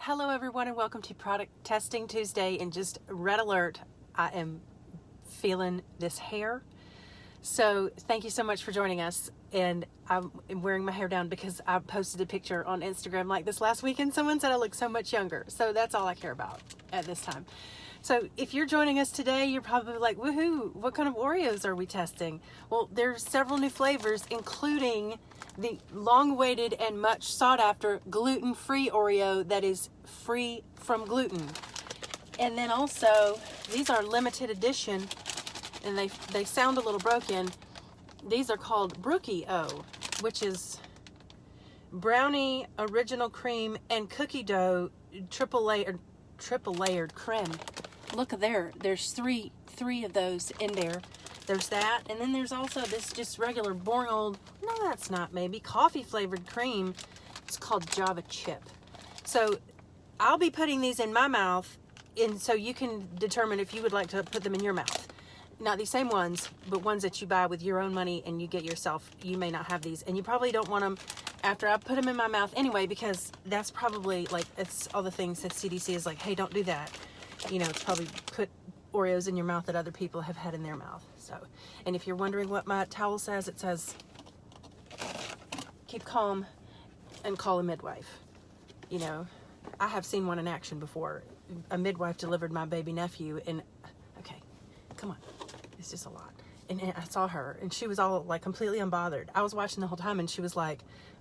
Hello everyone and welcome to Product Testing Tuesday, and just red alert, I am feeling this hair. So thank you so much for joining us, and I'm wearing my hair down because I posted a picture on Instagram like this last week and someone said I look so much younger. So that's all I care about at this time. So if you're joining us today, you're probably like, woohoo, what kind of Oreos are we testing? Well, there's several new flavors, including the long-awaited and much sought-after gluten-free Oreo that is free from gluten. And then also, these are limited edition, and they sound a little broken. These are called Brookie O, which is brownie, original cream, and cookie dough triple layered creme. Look there, there's three of those in there. There's that, and then there's also this just regular boring old, no that's not, maybe coffee flavored cream. It's called Java Chip. So I'll be putting these in my mouth, and so you can determine if you would like to put them in your mouth. Not these same ones, but ones that you buy with your own money and you get yourself. You may not have these, and you probably don't want them after I put them in my mouth anyway, because that's probably like, it's all the things that CDC is like, hey, don't do that. You know, it's probably put Oreos in your mouth that other people have had in their mouth. So, and if you're wondering what my towel says, it says, keep calm and call a midwife. You know, I have seen one in action before. A midwife delivered my baby nephew, and okay, come on, it's just a lot. And I saw her, and she was all like completely unbothered. I was watching the whole time, and she was like,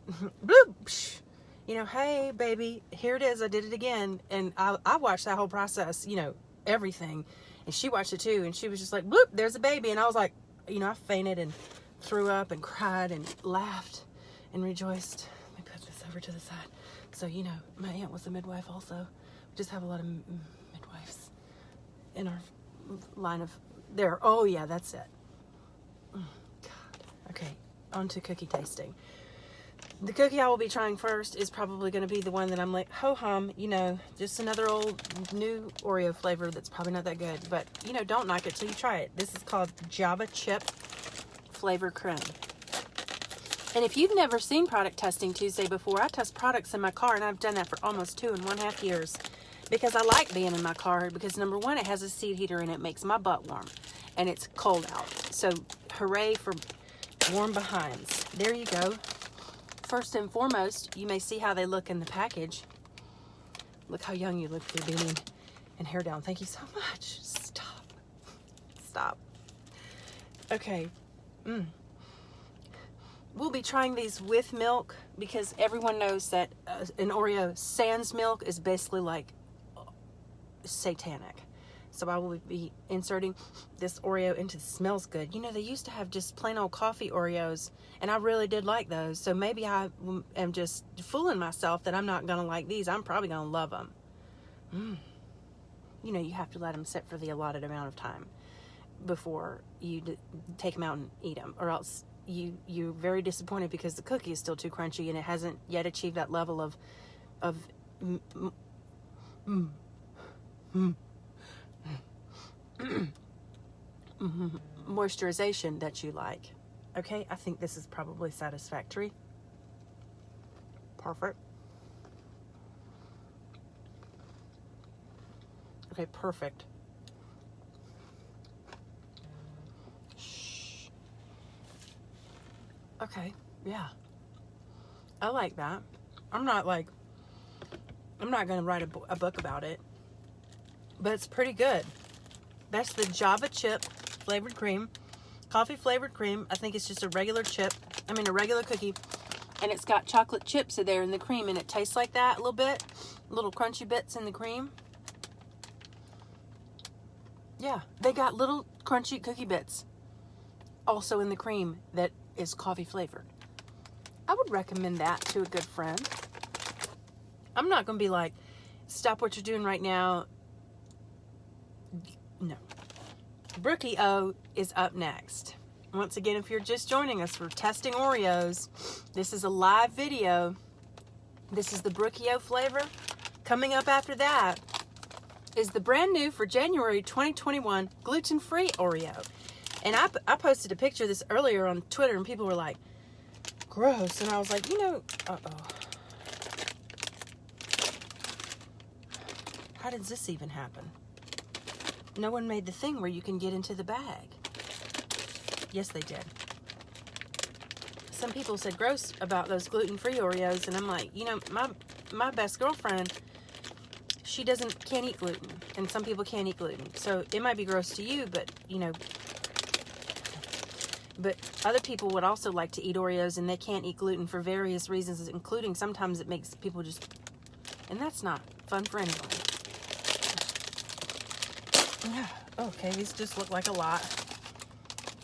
bloop, psh. You know, hey baby, here it is, I did it again. And I watched that whole process, you know, everything. And she watched it too, and she was just like, bloop, there's a baby. And I was like, you know, I fainted and threw up and cried and laughed and rejoiced. Let me put this over to the side. So, you know, my aunt was a midwife also. We just have a lot of midwives in our line of there. Oh yeah, that's it. God. Okay, on to cookie tasting. The cookie I will be trying first is probably going to be the one that I'm like, ho-hum, you know, just another old new Oreo flavor that's probably not that good. But, you know, don't knock it till you try it. This is called Java Chip Flavor Creme. And if you've never seen Product Testing Tuesday before, I test products in my car, and I've done that for almost 2.5 years because I like being in my car, because number one, it has a seat heater and it makes my butt warm, and it's cold out. So hooray for warm behinds. There you go. First and foremost, you may see how they look in the package. Look how young you look with your beanie and hair down. Thank you so much. Stop. Okay. We'll be trying these with milk, because everyone knows that an Oreo sans milk is basically like satanic. So I will be inserting this Oreo into Smells Good. You know, they used to have just plain old coffee Oreos, and I really did like those. So maybe I am just fooling myself that I'm not going to like these. I'm probably going to love them. You know, you have to let them sit for the allotted amount of time before you take them out and eat them, or else you're very disappointed because the cookie is still too crunchy and it hasn't yet achieved that level of moisturization that you like. Okay, I think this is probably satisfactory. Perfect. Okay, perfect. Shh. Okay, yeah. I like that. I'm not gonna write a book about it, but it's pretty good. That's the Java Chip flavored cream, coffee flavored cream. I think it's just a regular chip. I mean, a regular cookie, and it's got chocolate chips in there in the cream, and it tastes like that a little bit, little crunchy bits in the cream. Yeah, they got little crunchy cookie bits also in the cream that is coffee flavored. I would recommend that to a good friend. I'm not gonna be like, stop what you're doing right now. No. Brookie O is up next. Once again, if you're just joining us, we're testing Oreos. This is a live video. This is the Brookie O flavor. Coming up after that is the brand new for January 2021 gluten-free Oreo. And I posted a picture of this earlier on Twitter, and people were like, gross. And I was like, you know, How did this even happen? No one made the thing where you can get into the bag. Yes, they did. Some people said gross about those gluten-free Oreos, and I'm like, you know, my best girlfriend, she can't eat gluten, and some people can't eat gluten. So it might be gross to you, but, you know, but other people would also like to eat Oreos, and they can't eat gluten for various reasons, including sometimes it makes people just, and that's not fun for anyone. Okay, these just look like a lot.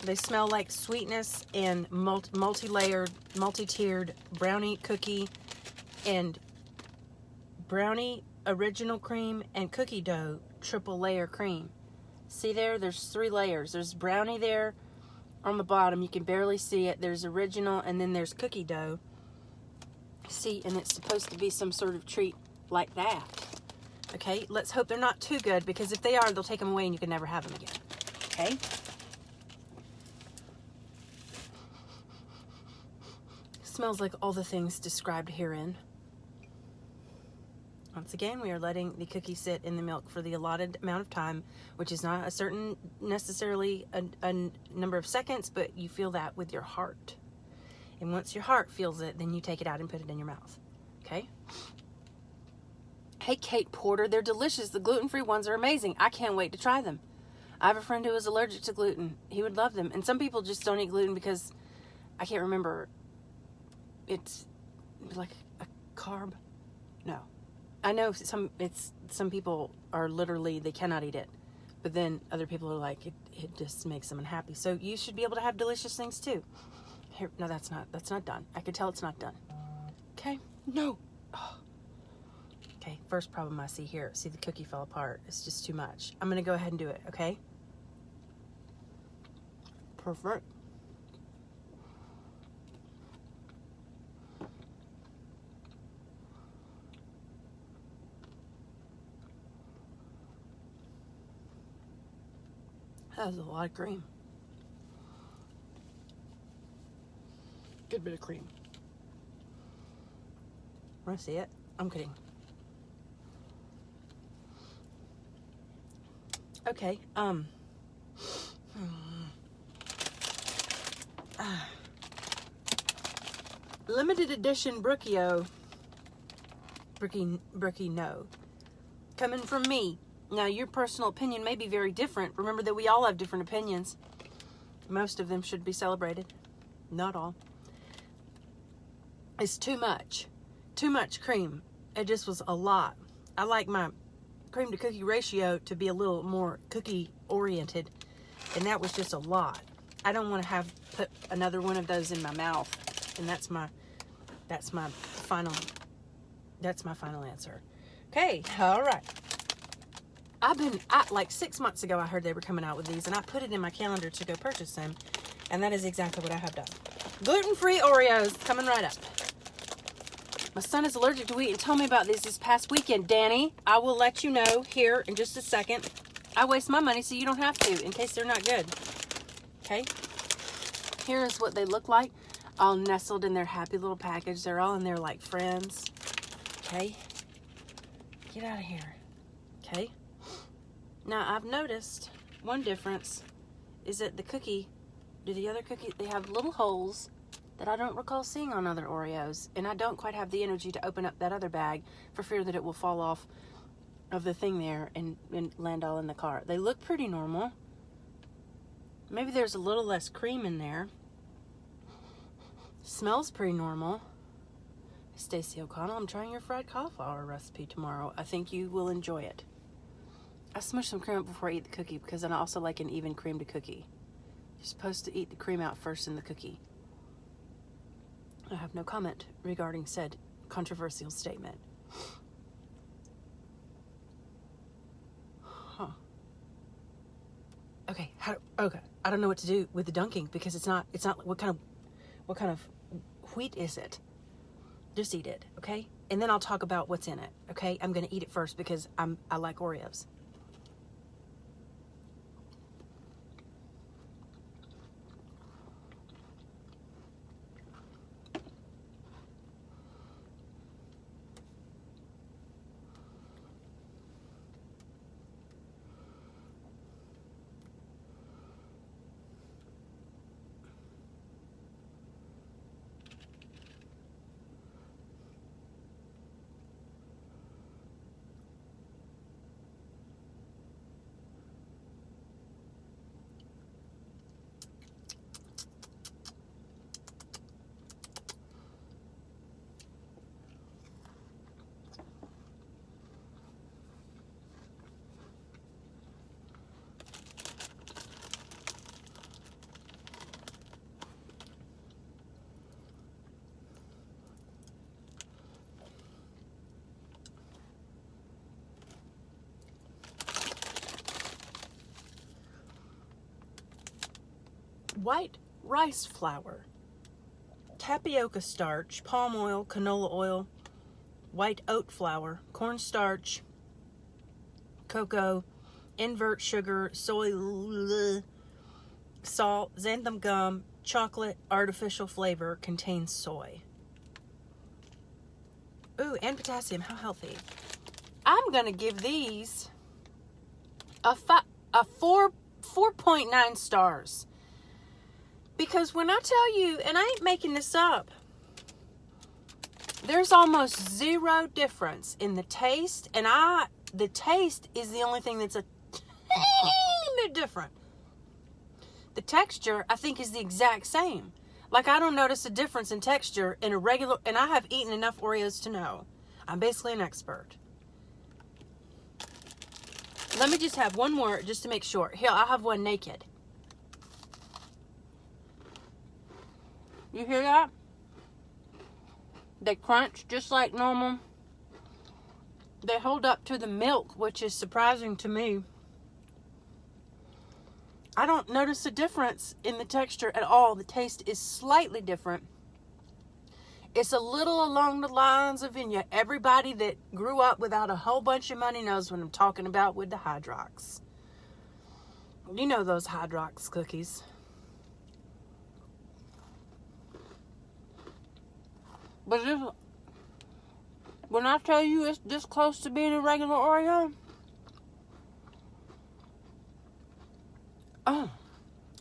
They smell like sweetness and multi-layered, multi-tiered brownie cookie and brownie original cream and cookie dough triple layer cream. See there? There's 3 layers. There's brownie there on the bottom. You can barely see it. There's original, and then there's cookie dough. See, and it's supposed to be some sort of treat like that. Okay, let's hope they're not too good, because if they are, they'll take them away and you can never have them again. Okay? Smells like all the things described herein. Once again, we are letting the cookie sit in the milk for the allotted amount of time, which is not a certain necessarily a number of seconds, but you feel that with your heart. And once your heart feels it, then you take it out and put it in your mouth. Okay? Hey, Kate Porter, they're delicious. The gluten-free ones are amazing. I can't wait to try them. I have a friend who is allergic to gluten. He would love them. And some people just don't eat gluten because, I can't remember, it's like a carb. No. I know some people are literally, they cannot eat it. But then other people are like, it just makes them unhappy. So you should be able to have delicious things too. Here, no, that's not done. I could tell it's not done. Okay? No. Oh. Okay, first problem I see here. See, the cookie fell apart. It's just too much. I'm going to go ahead and do it, okay? Perfect. That was a lot of cream. Good bit of cream. Want to see it? I'm kidding. Okay, limited edition Brookie no. Coming from me. Now, your personal opinion may be very different. Remember that we all have different opinions. Most of them should be celebrated. Not all. It's too much. Too much cream. It just was a lot. I like my cream to cookie ratio to be a little more cookie oriented, and that was just a lot. I don't want to put another one of those in my mouth, and that's my final answer. Okay, all right. Like 6 months ago, I heard they were coming out with these, and I put it in my calendar to go purchase them, and that is exactly what I have done. Gluten-free Oreos coming right up. My son is allergic to wheat and told me about these this past weekend. Danny, I will let you know here in just a second. I waste my money so you don't have to, in case they're not good. Okay? Here is what they look like, all nestled in their happy little package. They're all in there like friends. Okay? Get out of here. Okay? Now, I've noticed one difference is that the other cookie, they have little holes that I don't recall seeing on other Oreos, and I don't quite have the energy to open up that other bag for fear that it will fall off of the thing there and land all in the car. They look pretty normal. Maybe there's a little less cream in there. Smells pretty normal. Stacey O'Connell, I'm trying your fried cauliflower recipe tomorrow. I think you will enjoy it. I smush some cream up before I eat the cookie because I also like an even cream to cookie. You're supposed to eat the cream out first in the cookie. I have no comment regarding said controversial statement. Huh. Okay, I don't know what to do with the dunking because it's not what kind of wheat is it? Just eat it, okay? And then I'll talk about what's in it, okay? I'm gonna eat it first because I like Oreos. white rice flour, tapioca starch, palm oil, canola oil, white oat flour, cornstarch, cocoa, invert sugar, soy, salt, xanthan gum, chocolate, artificial flavor, contains soy. Ooh, and potassium. How healthy. I'm going to give these a 4.9 stars. Because when I tell you, and I ain't making this up, there's almost zero difference in the taste, and the taste is the only thing that's a tiny bit different. The texture, I think, is the exact same. Like, I don't notice a difference in texture in a regular, and I have eaten enough Oreos to know. I'm basically an expert. Let me just have one more just to make sure. Here, I'll have one naked. You hear that? They crunch just like normal. They hold up to the milk, which is surprising to me. I don't notice a difference in the texture at all. The taste is slightly different. It's a little along the lines of, everybody that grew up without a whole bunch of money knows what I'm talking about with the Hydrox. You know those Hydrox cookies. But when I tell you it's this close to being a regular Oreo, oh,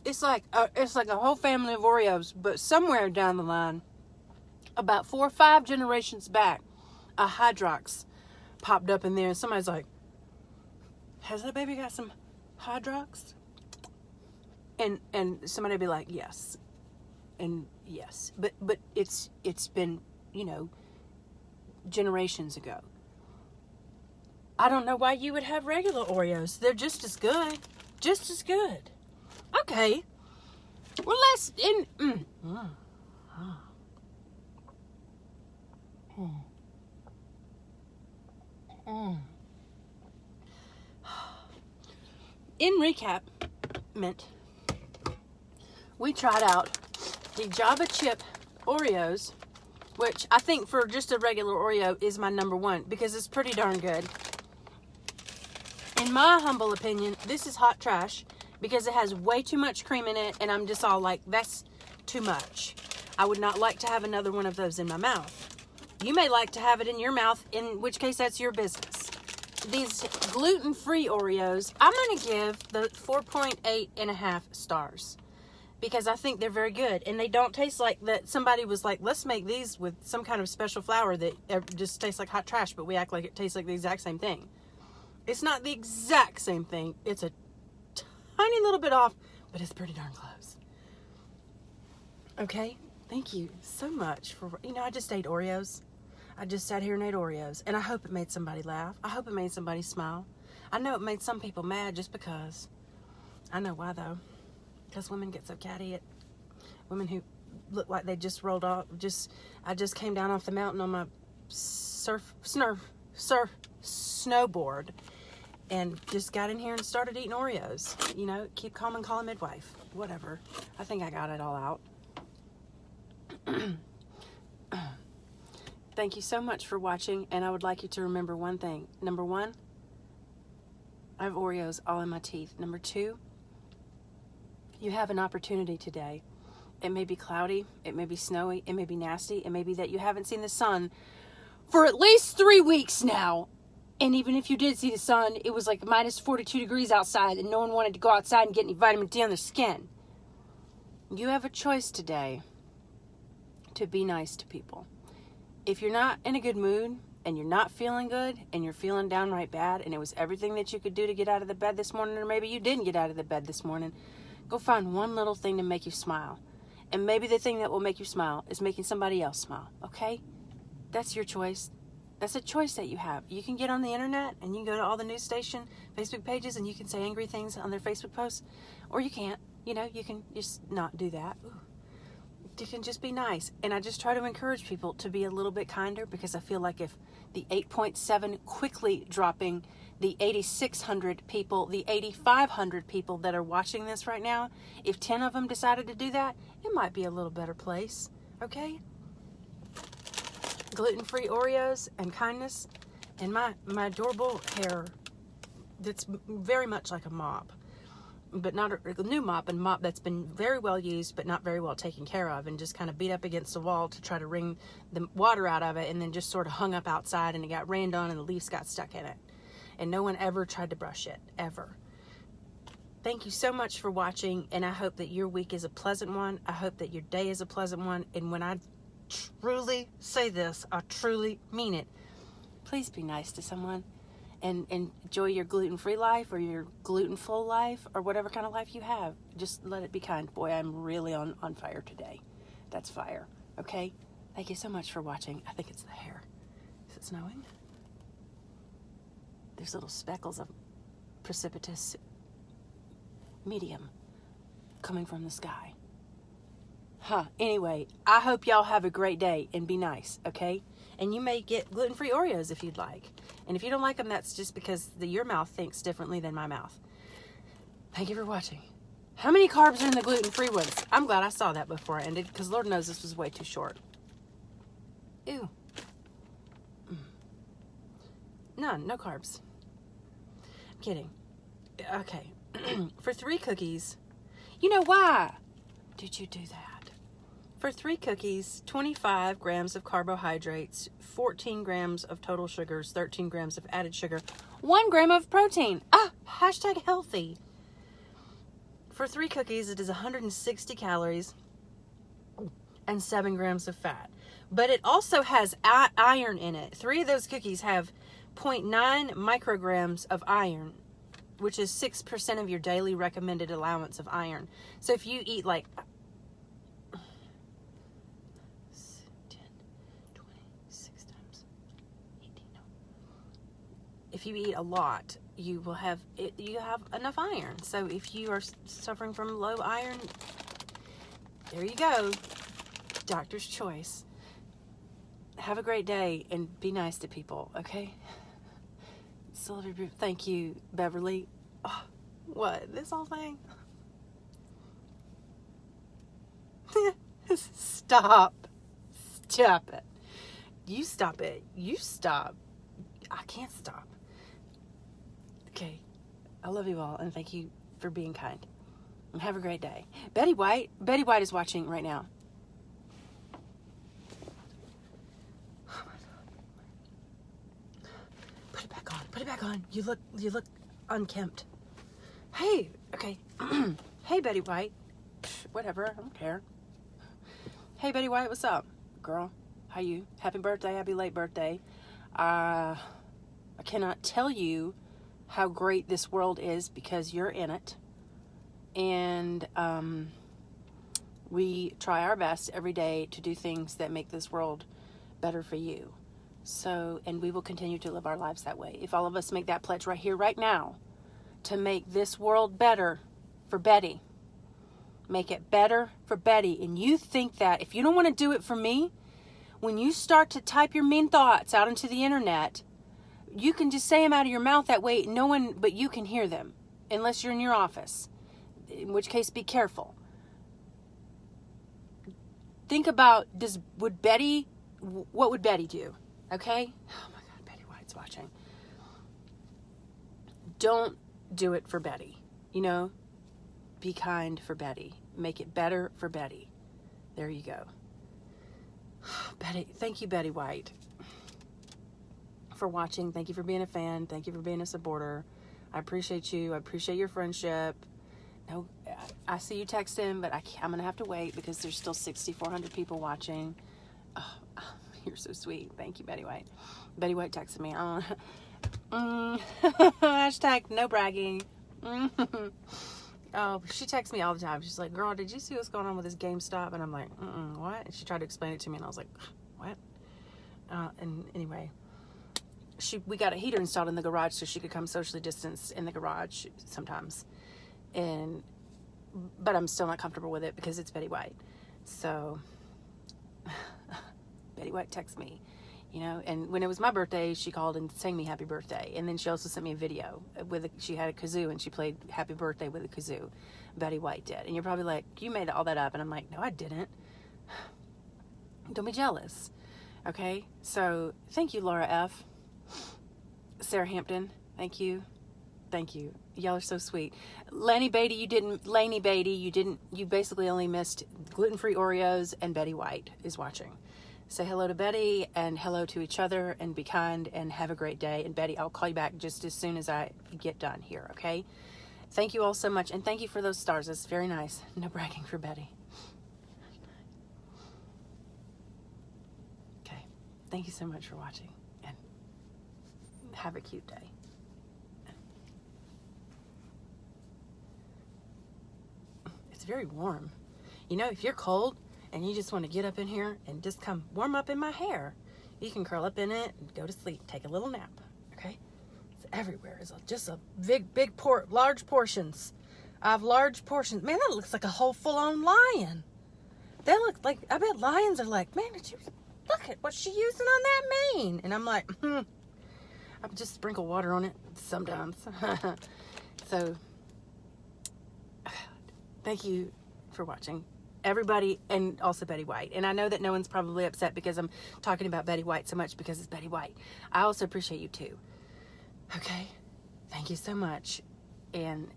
it's like a whole family of Oreos. But somewhere down the line, about 4 or 5 generations back, a Hydrox popped up in there, and somebody's like, "Has that baby got some Hydrox?" And somebody'd be like, "Yes," and yes, but it's been, generations ago. I don't know why you would have regular Oreos. They're just as good. Just as good. Okay. Well, let's in recap, we tried out the Java chip Oreos, which I think for just a regular Oreo is my number one because it's pretty darn good. In my humble opinion, this is hot trash because it has way too much cream in it, and I'm just all like, that's too much. I would not like to have another one of those in my mouth. You may like to have it in your mouth, in which case that's your business. These gluten-free Oreos, I'm going to give the 4.8.5 stars. Because I think they're very good. And they don't taste like that. Somebody was like, let's make these with some kind of special flour that just tastes like hot trash, but we act like it tastes like the exact same thing. It's not the exact same thing. It's a tiny little bit off, but it's pretty darn close. Okay? Thank you so much for, I just ate Oreos. I just sat here and ate Oreos. And I hope it made somebody laugh. I hope it made somebody smile. I know it made some people mad just because. I know why, though. Because women get so catty at women who look like they just rolled off. I just came down off the mountain on my snowboard and just got in here and started eating Oreos. Keep calm and call a midwife. Whatever. I think I got it all out. Thank you so much for watching, and I would like you to remember one thing. Number 1, I have Oreos all in my teeth. Number 2, you have an opportunity today. It may be cloudy, it may be snowy, it may be nasty, it may be that you haven't seen the sun for at least 3 weeks now. And even if you did see the sun, it was like minus 42 degrees outside and no one wanted to go outside and get any vitamin D on their skin. You have a choice today to be nice to people. If you're not in a good mood and you're not feeling good and you're feeling downright bad and it was everything that you could do to get out of the bed this morning, or maybe you didn't get out of the bed this morning, go find one little thing to make you smile. And maybe the thing that will make you smile is making somebody else smile, okay? That's your choice. That's a choice that you have. You can get on the internet and you can go to all the news station Facebook pages and you can say angry things on their Facebook posts, or you can't. You can just not do that. Ooh. you can just be nice. And I just try to encourage people to be a little bit kinder, because I feel like if the 8.7 quickly dropping, the 8,600 people, the 8,500 people that are watching this right now, if 10 of them decided to do that, it might be a little better place. Okay? Gluten-free Oreos and kindness, and my adorable hair that's very much like a mop, but not a new mop, and mop that's been very well used but not very well taken care of, and just kind of beat up against the wall to try to wring the water out of it, and then just sort of hung up outside, and it got rained on and the leaves got stuck in it, and no one ever tried to brush it, ever. Thank you so much for watching, and I hope that your week is a pleasant one. I hope that your day is a pleasant one, and when I truly say this, I truly mean it. Please be nice to someone. And enjoy your gluten-free life, or your gluten-full life, or whatever kind of life you have. Just let it be kind. Boy, I'm really on fire today. That's fire. Okay? Thank you so much for watching. I think it's the hair. Is it snowing? There's little speckles of precipitous medium coming from the sky. Anyway, I hope y'all have a great day and be nice, okay? And you may get gluten-free Oreos if you'd like. And if you don't like them, that's just because your mouth thinks differently than my mouth. Thank you for watching. How many carbs are in the gluten-free ones? I'm glad I saw that before I ended, because Lord knows this was way too short. Ew. None, no carbs. I'm kidding. Okay. For 3 cookies, you know why did you do that? For 3 cookies, 25 grams of carbohydrates, 14 grams of total sugars, 13 grams of added sugar, 1 gram of protein. Hashtag healthy. For 3 cookies, it is 160 calories and 7 grams of fat. But it also has iron in it. 3 of those cookies have 0.9 micrograms of iron, which is 6% of your daily recommended allowance of iron. So if you eat like 18. If you eat a lot, you will have enough iron. So if you are suffering from low iron, there you go. Doctor's choice. Have a great day and be nice to people, okay? Thank you, Beverly. Oh, what? This whole thing? Stop. Stop it. You stop it. You stop. I can't stop. Okay. I love you all, and thank you for being kind. And have a great day. Betty White is watching right now. Oh my God. Put it back on. Put it back on. You look unkempt. Hey, okay. Hey, Betty White. Whatever, I don't care. Hey, Betty White, what's up, girl? How you? Happy birthday, happy late birthday. I cannot tell you how great this world is because you're in it. And we try our best every day to do things that make this world better for you. So, and we will continue to live our lives that way. If all of us make that pledge right here, right now, to make this world better for Betty, make it better for Betty. And you think that if you don't want to do it for me, when you start to type your mean thoughts out into the internet, you can just say them out of your mouth. That way no one but you can hear them, unless you're in your office, in which case be careful. Think about, what would Betty do? Okay? Oh my God, Betty White's watching. Don't do it for Betty. Be kind for Betty. Make it better for Betty. There you go. Betty, thank you, Betty White, for watching. Thank you for being a fan. Thank you for being a supporter. I appreciate you. I appreciate your friendship. No, I see you texting, but I'm going to have to wait because there's still 6,400 people watching. Oh, you're so sweet. Thank you, Betty White. Betty White texted me. Hashtag no bragging. Oh, she texts me all the time. She's like, girl, did you see what's going on with this GameStop? And I'm like, what? And she tried to explain it to me, and I was like, what? And anyway, we got a heater installed in the garage so she could come socially distance in the garage sometimes. But I'm still not comfortable with it because it's Betty White. So Betty White texts me, you know. And when it was my birthday, she called and sang me happy birthday. And then she also sent me a video she had a kazoo and she played happy birthday with a kazoo. Betty White did. And you're probably like, you made all that up. And I'm like, no, I didn't. Don't be jealous. Okay? So thank you, Laura F. Sarah Hampton, thank you. Thank you. Y'all are so sweet. Laney Beatty, you basically only missed Gluten-free Oreos, and Betty White is watching. Say hello to Betty and hello to each other, and be kind and have a great day. And Betty, I'll call you back just as soon as I get done here, okay? Thank you all so much, and thank you for those stars. That's very nice. No bragging for Betty. Okay. Thank you so much for watching, and have a cute day. It's very warm. You know, if you're cold and you just want to get up in here and just come warm up in my hair, you can curl up in it and go to sleep. Take a little nap, okay? It's everywhere. It's just a large portions. I have large portions. Man, that looks like a whole full-on lion. That looks like, I bet lions are like, man, did you look at what's she using on that mane? And I'm like, I just sprinkle water on it sometimes. So, thank you for watching, everybody, and also Betty White. And I know that no one's probably upset because I'm talking about Betty White so much because it's Betty White. I also appreciate you too. Okay? Thank you so much. And,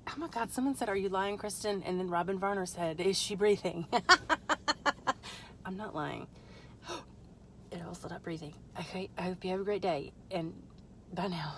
oh my God, someone said, are you lying, Kristen? And then Robin Varner said, is she breathing? I'm not lying. It all stopped breathing. Okay, I hope you have a great day. And bye now.